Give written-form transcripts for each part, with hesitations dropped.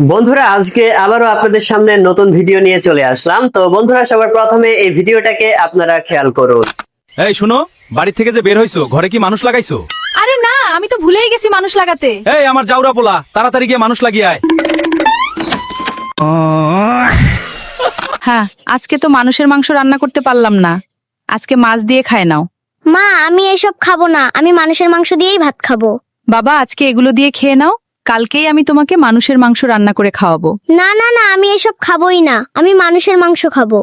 বন্ধুরা আজকে আবারও আপনাদের সামনে নতুন ভিডিও নিয়ে চলে আসলাম। তো বন্ধুরা সবার প্রথমে এই ভিডিওটাকে আপনারা খেয়াল করুন। এই শুনো, বাড়ি থেকে যে বের হইছো ঘরে কি মানুষ লাগাইছো? আরে না, আমি তো ভুলেই গেছি মানুষ লাগাতে। এই আমার জাউরা পোলা, তাড়াতাড়ি গিয়ে মানুষ লাগিয়ে আয়। হ্যাঁ, আজকে তো মানুষের মাংস রান্না করতে পারলাম না, আজকে মাছ দিয়ে খায় নাও। মা, আমি এসব খাবো না, আমি মানুষের মাংস দিয়েই ভাত খাবো। বাবা, আজকে এগুলো দিয়ে খেয়ে নাও, কালকেই আমি তোমাকে মানুষের মাংস রান্না করে খাওয়াবো। না না না, আমি এসব খাবোই না, আমি মানুষের মাংস খাবো।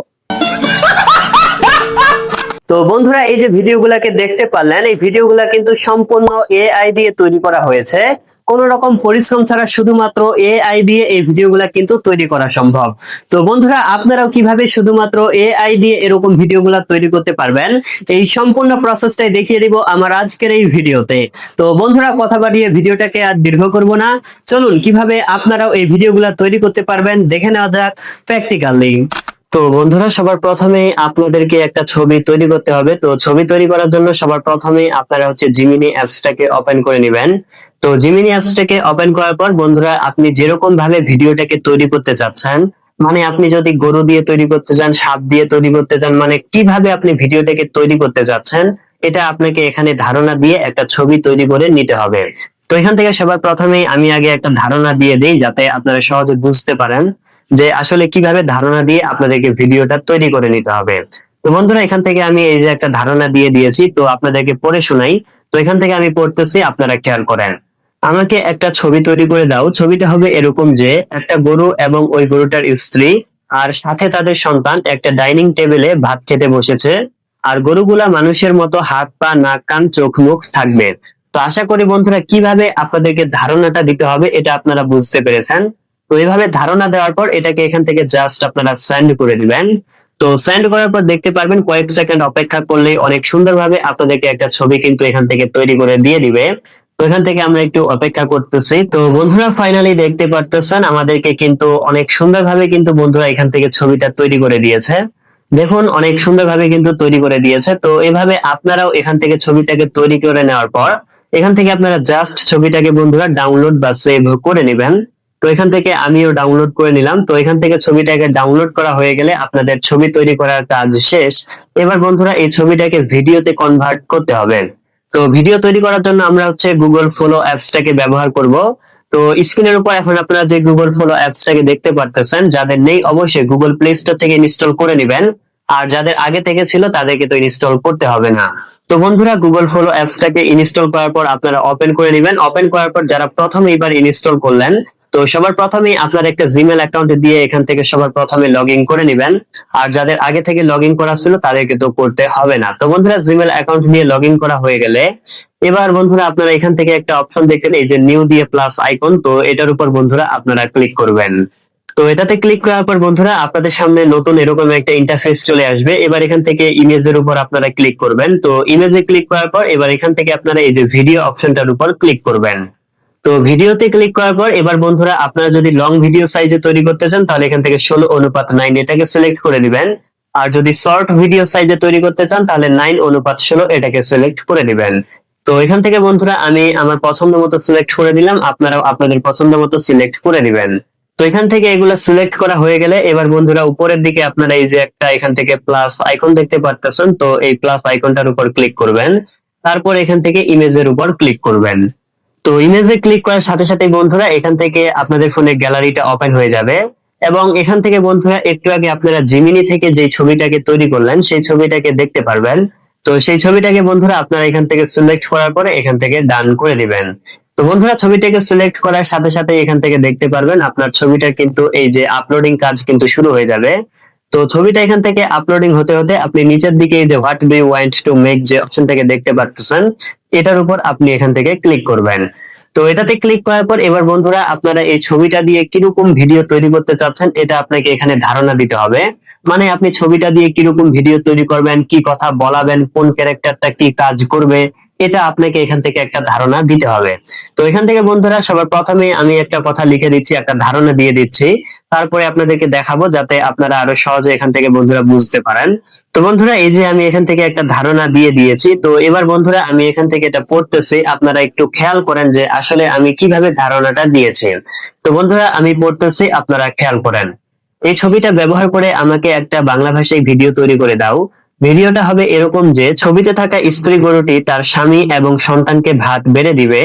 তো বন্ধুরা এই যে ভিডিওগুলোকে দেখতে পারলেন, এই ভিডিওগুলো কিন্তু সম্পূর্ণ এআই দিয়ে তৈরি করা হয়েছে। কোন রকম পরিশ্রম ছাড়া শুধুমাত্র এআই দিয়ে এই ভিডিওগুলো কিন্তু তৈরি করা সম্ভব। তো বন্ধুরা আপনারাও কিভাবে শুধুমাত্র এআই দিয়ে এরকম ভিডিওগুলো তৈরি করতে পারবেন, এই সম্পূর্ণ প্রসেসটাই দেখিয়ে দিব আমার আজকের এই ভিডিওতে। তো বন্ধুরা কথা বাড়িয়ে ভিডিওটাকে আর দীর্ঘ করব না, চলুন কিভাবে আপনারাও এই ভিডিওগুলো তৈরি করতে পারবেন দেখে নেওয়া যাক প্র্যাকটিক্যালি। তো বন্ধুরা সবার প্রথমে আপনাদেরকে একটা ছবি তৈরি করতে হবে। তো ছবি তৈরি করার জন্য সবার প্রথমে আপনারা জিমিনি অ্যাপসটাকে ওপেন করে নেবেন। তো জিমিনি অ্যাপসটাকে ওপেন করার পর বন্ধুরা আপনি যেরকম ভাবে ভিডিওটাকে তৈরি করতে চাচ্ছেন, মানে আপনি যদি গরু দিয়ে তৈরি করতে চান, সাপ দিয়ে তৈরি করতে চান, মানে কিভাবে আপনি ভিডিওটাকে তৈরি করতে চাচ্ছেন, এটা আপনাকে এখানে ধারণা দিয়ে একটা ছবি তৈরি করে নিতে হবে। তো এখান থেকে সবার প্রথমে আমি আগে একটা ধারণা দিয়ে দিই যাতে আপনারা সহজে বুঝতে পারেন যে আসলে কিভাবে ধারণা দিয়ে আপনাদেরকে ভিডিওটা তৈরি করে নিতে হবে। তো বন্ধুরা এখান থেকে আমি এই যে একটা ধারণা দিয়ে দিয়েছি, তো আপনাদেরকে পড়ে শোনাই। তো এখান থেকে আমি পড়তেছি, আপনারা খেয়াল করেন। আমাকে একটা ছবি তৈরি করে দাও। ছবিটা হবে এরকম যে একটা গরু এবং ওই গরুটার স্ত্রী আর সাথে তাদের সন্তান একটা ডাইনিং টেবিলে ভাত খেতে বসেছে, আর গরুগুলা মানুষের মতো হাত পা নাক কান চোখ মুখ থাকবে। তো আশা করি বন্ধুরা কিভাবে আপনাদেরকে ধারণাটা দিতে হবে এটা আপনারা বুঝতে পেরেছেন। তো এইভাবে ধারণা দেওয়ার পর এটাকে এখান থেকে জাস্ট আপনারা সেন্ড করে দিবেন। তো সেন্ড করার পর দেখতে পারবেন কয়েক সেকেন্ড অপেক্ষা করলেই অনেক সুন্দরভাবে আপনাদেরকে একটা ছবি কিন্তু এখান থেকে তৈরি করে দিয়ে দিবে। তো এখান থেকে আমরা একটু অপেক্ষা করতেছি। তো বন্ধুরা ফাইনালি দেখতে পারতেছেন আমাদেরকে কিন্তু অনেক সুন্দরভাবে কিন্তু বন্ধুরা এখান থেকে ছবিটা তৈরি করে দিয়েছে। দেখুন অনেক সুন্দরভাবে কিন্তু তৈরি করে দিয়েছে। তো এভাবে আপনারাও এখান থেকে ছবিটাকে তৈরি করে নেওয়ার পর এখান থেকে আপনারা জাস্ট ছবিটাকে বন্ধুরা ডাউনলোড বা সেভ করে নেবেন। তো এখান থেকে আমিও ডাউনলোড করে নিলাম। তো এখান থেকে ছবিটাকে ডাউনলোড করা হয়ে গেলে আপনাদের ছবি তৈরি করার কাজ শেষ। এবার বন্ধুরা এই ছবিটাকে ভিডিওতে কনভার্ট করতে হবে। তো ভিডিও তৈরি করার জন্য আমরা গুগল ফলো অ্যাপসটাকে ব্যবহার করব। তো স্ক্রিনের উপর এখন আপনারা যে গুগল ফলো অ্যাপসটাকে দেখতে পারতেছেন, যাদের নেই অবশ্যই গুগল প্লে স্টোর থেকে ইনস্টল করে নেবেন, আর যাদের আগে থেকে ছিল তাদেরকে তো ইনস্টল করতে হবে না। তো বন্ধুরা গুগল ফলো অ্যাপসটাকে ইনস্টল করার পর আপনারা ওপেন করে নেবেন। ওপেন করার পর যারা প্রথম এইবার ইনস্টল করলেন, তো সবার প্রথমেই আপনার একটা জিমেল অ্যাকাউন্ট দিয়ে এখান থেকে সবার প্রথমে লগ ইন করে নেবেন, আর যাদের আগে থেকে লগ ইন করা ছিল তাদেরকে তো করতে হবে না। তো বন্ধুরা জিমেল অ্যাকাউন্ট দিয়ে লগ ইন করা হয়ে গেলে এবার বন্ধুরা আপনারা এখান থেকে একটা অপশন দেখবেন, এই যে নিউ দিয়ে প্লাস আইকন, তো এটার উপর বন্ধুরা আপনারা ক্লিক করবেন। তো এটাতে ক্লিক করার পর বন্ধুরা আপনাদের সামনে নতুন এরকম একটা ইন্টারফেস চলে আসবে। এবার এখান থেকে ইমেজের উপর আপনারা ক্লিক করবেন। তো ইমেজে ক্লিক করার পর এবার এখান থেকে আপনারা এই যে ভিডিও অপশনটার উপর ক্লিক করবেন। তো ভিডিওতে ক্লিক করার পর এবার বন্ধুরা আপনারা যদি লং ভিডিও সাইজে তৈরি করতে চান তাহলে এখান থেকে 16:9 এটাকে সিলেক্ট করে দিবেন, আর যদি শর্ট ভিডিও সাইজে তৈরি করতে চান তাহলে 9:16 এটাকে সিলেক্ট করে দিবেন। তো এখান থেকে বন্ধুরা আমি আমার পছন্দ মতো সিলেক্ট করে দিলাম, আপনারাও আপনাদের পছন্দ মতো সিলেক্ট করে দিবেন। তো এখান থেকে এগুলো সিলেক্ট করা হয়ে গেলে এবার বন্ধুরা উপরের দিকে আপনারা এই যে একটা এখান থেকে প্লাস আইকন দেখতে পাচ্ছেন, তো এই প্লাস আইকনটার উপর ক্লিক করবেন। তারপর এখান থেকে ইমেজের উপর ক্লিক করবেন। তো ইমেজে ক্লিক করার সাথে সাথে বন্ধুরা এখান থেকে আপনাদের ফোনে গ্যালারিটা ওপেন হয়ে যাবে, এবং এখান থেকে বন্ধুরা একটু আগে আপনারা জিমিনি থেকে যে ছবিটাকে তৈরি করলেন সেই ছবিটাকে দেখতে পারবেন। তো সেই ছবিটাকে বন্ধুরা আপনারা এখান থেকে সিলেক্ট করার পরে এখান থেকে ডান করে দিবেন। তো বন্ধুরা ছবিটাকে সিলেক্ট করার সাথে সাথে এখান থেকে দেখতে পারবেন আপনার ছবিটা কিন্তু এই যে আপলোডিং কাজ কিন্তু শুরু হয়ে যাবে। তো ছবিটা এখান থেকে আপলোডিং হতে হতে আপনি নিচের দিকে এই যে what do you want to make যে অপশনটাকে দেখতে পাচ্ছেন, এটার উপর আপনি এখান থেকে ক্লিক করবেন। তো এটাতে ক্লিক করার পর এবার বন্ধুরা আপনারা এই ছবিটা দিয়ে কিরকম ভিডিও তৈরি করতে চাচ্ছেন এটা আপনাকে এখানে ধারণা দিতে হবে। মানে আপনি ছবিটা দিয়ে কিরকম ভিডিও তৈরি করবেন, কি কথা বলাবেন, কোন ক্যারেক্টারটা কি কাজ করবে, এটা আপনাকে এখান থেকে একটা ধারণা দিতে হবে। তো এখান থেকে বন্ধুরা সবার প্রথমে আমি একটা কথা লিখে দিচ্ছি, একটা ধারণা দিয়ে দিচ্ছি, তারপরে আপনাদেরকে দেখাবো যাতে আপনারা আরো সহজে এখান থেকে বন্ধুরা বুঝতে পারেন। তো বন্ধুরা এই যে আমি এখান থেকে একটা ধারণা দিয়ে দিয়েছি, তো এবার বন্ধুরা আমি এখান থেকে এটা পড়তেছি, আপনারা একটু খেয়াল করেন যে আসলে আমি কিভাবে ধারণাটা দিয়েছি। তো বন্ধুরা আমি পড়তেছি, আপনারা খেয়াল করেন। এই ছবিটা ব্যবহার করে আমাকে একটা বাংলা ভাষায় ভিডিও তৈরি করে দাও। ভিডিওটা হবে এরকম যে ছবিতে থাকা স্ত্রী গরুটি তার স্বামী এবং সন্তানকে ভাত বেড়ে দিবে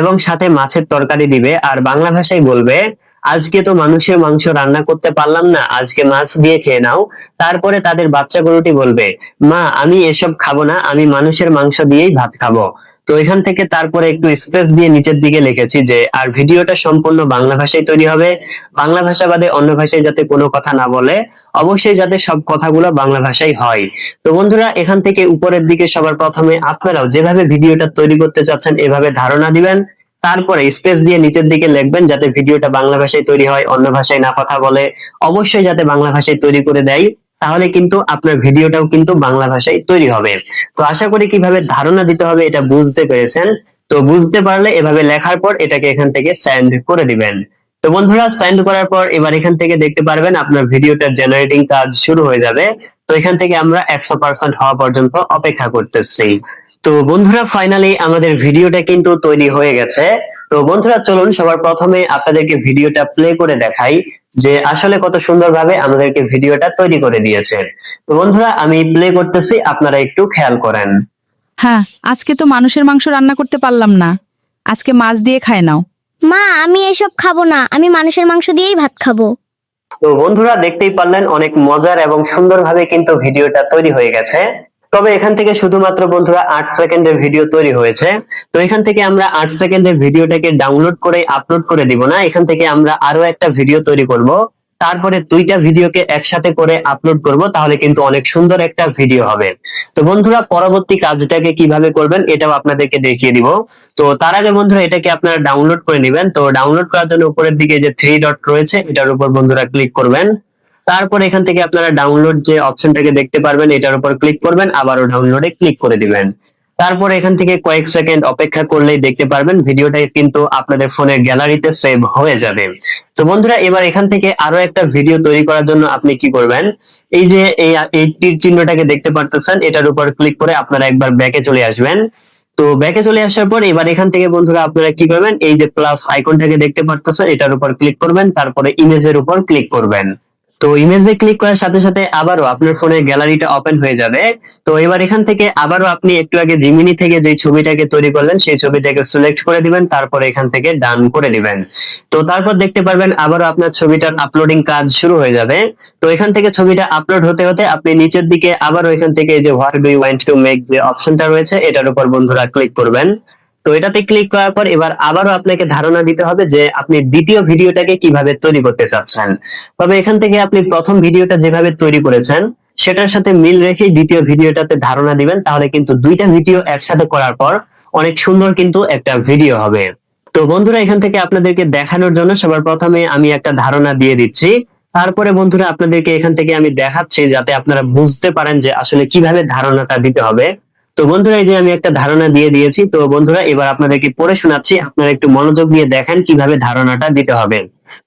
এবং সাথে মাছের তরকারি দিবে, আর বাংলা ভাষায় বলবে, আজকে তো মানুষের মাংস রান্না করতে পারলাম না, আজকে মাছ দিয়ে খেয়ে নাও। তারপরে তাদের বাচ্চা গরুটি বলবে, মা আমি এসব খাবো না, আমি মানুষের মাংস দিয়েই ভাত খাবো। তো এখান থেকে তারপরে একটু স্পেস দিয়ে নিচের দিকে লিখেছি যে আর ভিডিওটা সম্পূর্ণ বাংলা ভাষায় তৈরি হবে, বাংলা ভাষা বাদে অন্য ভাষায় যাতে কোনো কথা না বলে, অবশ্যই যাতে সব কথাগুলো বাংলা ভাষায় হয়। তো বন্ধুরা এখান থেকে উপরের দিকে সবার প্রথমে আপনারাও যেভাবে ভিডিওটা তৈরি করতে চাচ্ছেন এভাবে ধারণা দিবেন, তারপরে স্পেস দিয়ে নিচের দিকে লিখবেন যাতে ভিডিওটা বাংলা ভাষায় তৈরি হয়, অন্য ভাষায় না কথা বলে, অবশ্যই যাতে বাংলা ভাষায় তৈরি করে দেয়, তাহলে কিন্তু আপনার ভিডিওটাও কিন্তু বাংলা ভাষায় তৈরি হবে। তো আশা করি কিভাবে ধারণা দিতে হবে এটা বুঝতে পেরেছেন। তো বুঝতে পারলে এভাবে লেখার পর এটাকে এখান থেকে সেন্ড করে দিবেন। তো বন্ধুরা সেন্ড করার পর এবার এখান থেকে দেখতে পারবেন আপনার ভিডিওটার জেনারেটিং কাজ শুরু হয়ে যাবে। তো এখান থেকে আমরা 100% হওয়া পর্যন্ত অপেক্ষা করতেছি। তো বন্ধুরা ফাইনালি আমাদের ভিডিওটা কিন্তু তৈরি হয়ে গেছে। তো বন্ধুরা চলুন সবার প্রথমে আপনাদেরকে ভিডিওটা প্লে করে দেখাই যে আসলে কত সুন্দরভাবে আমাদেরকে ভিডিওটা তৈরি করে দিয়েছে। তো বন্ধুরা আমি প্লে করতেছি, আপনারা একটু খেয়াল করেন। হ্যাঁ, আজকে তো মানুষের মাংস রান্না করতে পারলাম না, আজকে মাছ দিয়ে খায় নাও। মা আমি এসব খাবো না, আমি মানুষের মাংস দিয়েই ভাত খাবো। তো বন্ধুরা দেখতেই পারলেন অনেক মজার এবং সুন্দরভাবে কিন্তু ভিডিওটা তৈরি হয়ে গেছে। তবে এখান থেকে শুধুমাত্র বন্ধুরা 8 সেকেন্ডের ভিডিও তৈরি হয়েছে। তো এখান থেকে আমরা 8 সেকেন্ডের ভিডিওটাকে ডাউনলোড করে আপলোড করে দিব না, এখান থেকে আমরা আরো একটা ভিডিও তৈরি করব, তারপরে দুইটা ভিডিওকে একসাথে করে আপলোড করব, তাহলে কিন্তু অনেক সুন্দর একটা ভিডিও হবে। তো বন্ধুরা পরবর্তী কাজটাকে কিভাবে করবেন এটাও আপনাদেরকে দেখিয়ে দিব। তো তার আগে বন্ধুরা এটাকে আপনারা ডাউনলোড করে নেবেন। তো ডাউনলোড করার জন্য উপরের দিকে যে 3 ডট রয়েছে এটার উপর বন্ধুরা ক্লিক করবেন। তারপর এখান থেকে আপনারা ডাউনলোড যে অপশনটাকে দেখতে পারবেন এটার উপর ক্লিক করবেন, আবারও ডাউনলোডে ক্লিক করে দিবেন। তারপর এখান থেকে কয়েক সেকেন্ড অপেক্ষা করলেই দেখতে পারবেন ভিডিওটা কিন্তু আপনাদের ফোনের গ্যালারিতে সেভ হয়ে যাবে। তো বন্ধুরা এবার এখান থেকে আরো একটা ভিডিও তৈরি করার জন্য আপনি কি করবেন, এই যে এই তীর চিহ্নটাকে দেখতে পারতেছেন এটার উপর ক্লিক করে আপনারা একবার ব্যাকে চলে আসবেন। তো ব্যাকে চলে আসার পর এবার এখান থেকে বন্ধুরা আপনারা কি করবেন, এই যে প্লাস আইকনটাকে দেখতে পারতেছেন এটার উপর ক্লিক করবেন, তারপরে ইমেজের উপর ক্লিক করবেন। তো ইমেজে ক্লিক করার সাথে সাথে আবারও আপনার ফোনের গ্যালারিটা ওপেন হয়ে যাবে। তো এবার এখান থেকে আবারও আপনি একটু আগে জিমিনি থেকে যে ছবিটাকে তৈরি করলেন সেই ছবিটাকে সিলেক্ট করে দিবেন, তারপরে এখান থেকে ডান করে দিবেন। তো তারপর দেখতে পারবেন আবারও আপনার ছবিটার আপলোডিং কাজ শুরু হয়ে যাবে। তো এখান থেকে ছবিটা আপলোড হতে হতে আপনি নিচের দিকে আবারও এখান থেকে এই যে what do you want to make যে অপশনটা রয়েছে এটার উপর বন্ধুরা ক্লিক করবেন। তো এটাতে ক্লিক করার পর এবার আবারও আপনাকে ধারণা দিতে হবে যে আপনি দ্বিতীয় ভিডিওটাকে কিভাবে তৈরি করতে চাচ্ছেন। তবে এখান থেকে আপনি প্রথম ভিডিওটা যেভাবে তৈরি করেছেন সেটার সাথে মিল রেখে দ্বিতীয় ভিডিওটাতে ধারণা দিবেন, তাহলে কিন্তু দুইটা ভিডিও একসাথে করার পর অনেক সুন্দর কিন্তু একটা ভিডিও হবে। তো বন্ধুরা এখান থেকে আপনাদেরকে দেখানোর জন্য সবার প্রথমে আমি একটা ধারণা দিয়ে দিচ্ছি, তারপরে বন্ধুরা আপনাদেরকে এখান থেকে আমি দেখাচ্ছি যাতে আপনারা বুঝতে পারেন যে আসলে কিভাবে ধারণাটা দিতে হবে। তো বন্ধুরা এই যে আমি একটা ধারণা দিয়ে দিয়েছি। তো বন্ধুরা এবার আপনাদেরকে পড়ে শোনাচ্ছি, আপনারা একটু মনোযোগ দিয়ে দেখেন কিভাবে ধারণাটা দিতে হবে।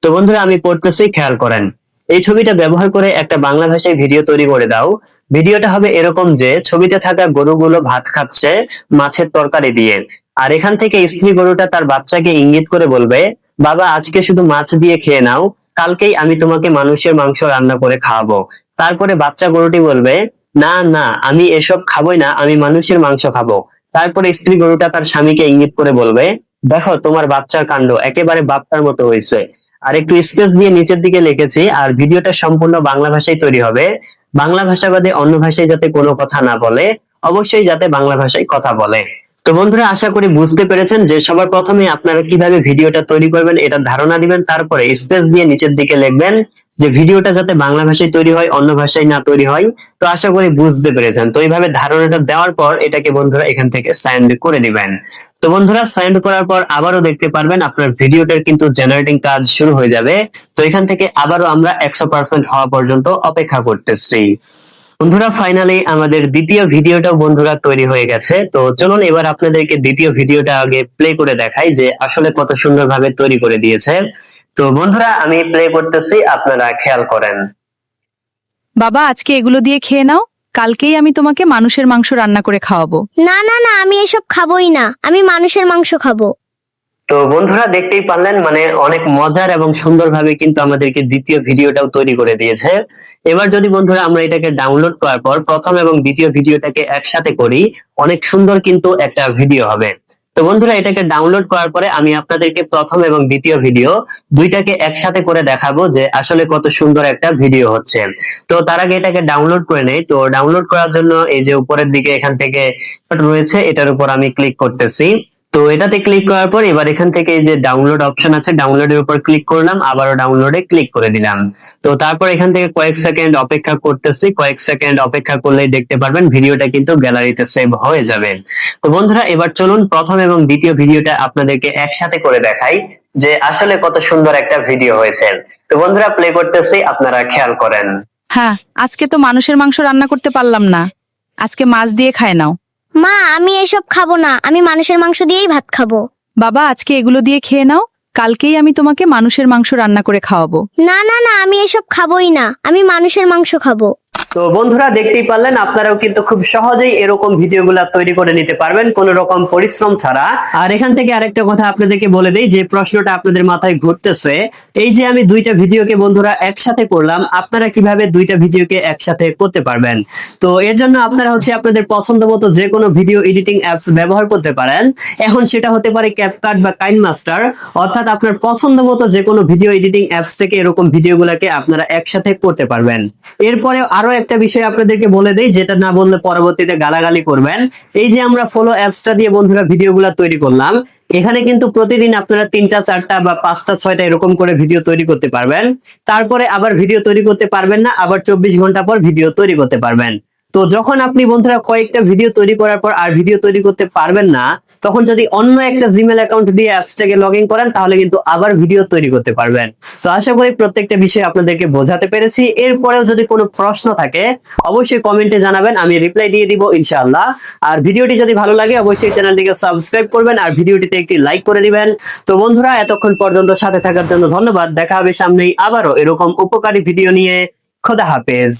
তো বন্ধুরা আমি পড়তেছি, খেয়াল করেন। এই ছবিটা ব্যবহার করে একটা বাংলা ভাষায় ভিডিও তৈরি করে দাও। ভিডিওটা হবে এরকম যে ছবিতে থাকা গরুগুলো ভাত খাচ্ছে মাছের তরকারি দিয়ে, আর এখান থেকে স্ত্রী গরুটা তার বাচ্চাকে ইঙ্গিত করে বলবে, বাবা আজকে শুধু মাছ দিয়ে খেয়ে নাও, কালকেই আমি তোমাকে মানুষের মাংস রান্না করে খাওয়াবো। তারপরে বাচ্চা গরুটি বলবে, না না আমি এসব খাবোই না, আমি মানুষের মাংস খাবো। তারপরে স্ত্রী গরুটা তার স্বামীকে ইঙ্গিত করে বলবে, দেখো তোমার বাচ্চার কাণ্ড একেবারে বাপ্পার মতো হয়েছে। আর একটু স্পেস দিয়ে নিচের দিকে লিখেছি আর ভিডিওটা সম্পূর্ণ বাংলা ভাষায় তৈরি হবে, বাংলা ভাষা বাদে অন্য ভাষায় যাতে কোনো কথা না বলে, অবশ্যই যাতে বাংলা ভাষায় কথা বলে। তো বন্ধুরা আশা করি বুঝতে পেরেছেন যে সবার প্রথমে আপনারা কিভাবে ভিডিওটা তৈরি করবেন এটা ধারণা দিবেন, তারপরে স্পেস দিয়ে নিচের দিকে লিখবেন যে ভিডিওটা যাতে বাংলা ভাষায় তৈরি হয়, অন্য ভাষায় না তৈরি হয়। তো আশা করি বুঝতে পেরেছেন। তো এইভাবে ধারণাটা দেওয়ার পর এটাকে বন্ধুরা এখান থেকে সেন্ড করে দিবেন। তো বন্ধুরা সেন্ড করার পর আবারও দেখতে পারবেন আপনার ভিডিওটার কিন্তু জেনারেটিং কাজ শুরু হয়ে যাবে। তো এখান থেকে আবারও আমরা 100% হওয়া পর্যন্ত অপেক্ষা করতেছি। বন্ধুরা ফাইনালি আমাদের দ্বিতীয় ভিডিওটাও বন্ধুরা তৈরি হয়ে গেছে। তো চলুন এবার আপনাদেরকে দ্বিতীয় ভিডিওটা আগে প্লে করে দেখাই যে আসলে কত সুন্দরভাবে তৈরি করে দিয়েছে। তো বন্ধুরা আমি প্লে করতেছি, আপনারা খেয়াল করেন। বাবা আজকে এগুলো দিয়ে খেয়ে নাও, কালকেই আমি তোমাকে মানুষের মাংস রান্না করে খাওয়াবো। না না না, আমি এসব খাবোই না, আমি মানুষের মাংস খাবো। তো বন্ধুরা দেখতেই পারলেন, মানে অনেক মজার এবং সুন্দরভাবে কিন্তু আমাদেরকে দ্বিতীয় ভিডিওটাও তৈরি করে দিয়েছে। এবার যদি বন্ধুরা আমরা এটাকে ডাউনলোড করার পর প্রথম এবং দ্বিতীয় ভিডিওটাকে একসাথে করি, অনেক সুন্দর কিন্তু একটা ভিডিও হবে। তো বন্ধুরা এটাকে ডাউনলোড করার পরে আমি আপনাদেরকে প্রথম এবং দ্বিতীয় ভিডিও দুইটাকে একসাথে করে দেখাবো যে আসলে কত সুন্দর একটা ভিডিও হচ্ছে। তো তার আগে এটাকে ডাউনলোড করে নেই। তো ডাউনলোড করার জন্য এই যে উপরের দিকে এখান থেকে রয়েছে, এটার উপর আমি ক্লিক করতেছি। তো এটাতে ক্লিক করার পর এবার এখান থেকে এই যে ডাউনলোড অপশন আছে, ডাউনলোডের উপর ক্লিক করলাম, আবারও ডাউনলোডে ক্লিক করে দিলাম। তো তারপর এখান থেকে কয়েক সেকেন্ড অপেক্ষা করতেছি, কয়েক সেকেন্ড অপেক্ষা করলেই দেখতে পারবেন ভিডিওটা কিন্তু গ্যালারিতে সেভ হয়ে যাবে। তো বন্ধুরা এবার চলুন প্রথম এবং দ্বিতীয় ভিডিওটা আপনাদেরকে একসাথে করে দেখাই যে আসলে কত সুন্দর একটা ভিডিও হয়েছে। তো বন্ধুরা প্লে করতেছি, আপনারা খেয়াল করেন। হ্যাঁ, আজকে তো মানুষের মাংস রান্না করতে পারলাম না, আজকে মাছ দিয়ে খায় নাও। মা আমি এসব খাবো না, আমি মানুষের মাংস দিয়েই ভাত খাবো। বাবা আজকে এগুলো দিয়ে খেয়ে নাও, কালকেই আমি তোমাকে মানুষের মাংস রান্না করে খাওয়াবো। না না না, আমি এসব খাবোই না, আমি মানুষের মাংস খাবো। তো বন্ধুরা দেখতেই পারলেন, আপনারাও কিন্তু খুব সহজেই এরকম ভিডিওগুলো তৈরি করে নিতে পারবেন কোনো রকম পরিশ্রম ছাড়া। আর এখান থেকে আরেকটা কথা আপনাদেরকে বলে দেই, যে প্রশ্নটা আপনাদের মাথায় ঘুরতেছে, এই যে আমি দুইটা ভিডিওকে বন্ধুরা একসাথে করলাম, আপনারা কিভাবে দুইটা ভিডিওকে একসাথে করতে পারবেন? তো এর জন্য আপনারা হচ্ছে আপনাদের পছন্দ মতো যে কোনো ভিডিও এডিটিং অ্যাপস ব্যবহার করতে পারেন। এখন সেটা হতে পারে ক্যাপকাট বা কাইনমাস্টার, অর্থাৎ আপনার পছন্দ মতো যে কোনো ভিডিও এডিটিং অ্যাপস থেকে এরকম ভিডিওগুলোকে আপনারা একসাথে করতে পারবেন। এরপরে আরো একটা বিষয় আপনাদেরকে বলে দেই, যেটা না বললে পরবর্তীতে গালাগালি করবেন। এই যে আমরা ফলো অ্যাপসটা দিয়ে বন্ধুরা ভিডিওগুলো তৈরি করলাম, এখানে কিন্তু প্রতিদিন আপনারা 3টা 4টা বা 5টা 6টা এরকম করে ভিডিও তৈরি করতে পারবেন। তারপরে আবার ভিডিও তৈরি করতে পারবেন না, আবার 24 ঘন্টা পর ভিডিও তৈরি করতে পারবেন। তো যখন আপনি বন্ধুরা কয়েকটা ভিডিও তৈরি করার পর আর ভিডিও তৈরি করতে পারবেন না, তখন যদি অন্য একটা জিমেল অ্যাকাউন্ট দিয়ে অ্যাপসটাকে লগ ইন করেন, তাহলে কিন্তু আবার ভিডিও তৈরি করতে পারবেন। তো আশা করি প্রত্যেকটা বিষয় আপনাদেরকে বোঝাতে পেরেছি। এরপরেও যদি কোনো প্রশ্ন থাকে অবশ্যই কমেন্টে জানাবেন, আমি রিপ্লাই দিয়ে দিব ইনশাআল্লাহ। আর ভিডিওটি যদি ভালো লাগে অবশ্যই চ্যানেলটিকে সাবস্ক্রাইব করবেন আর ভিডিওটিতে একটি লাইক করে দিবেন। তো বন্ধুরা এতক্ষণ পর্যন্ত সাথে থাকার জন্য ধন্যবাদ। দেখা হবে সামনেই আবারও এরকম উপকারী ভিডিও নিয়ে। খোদা হাফেজ।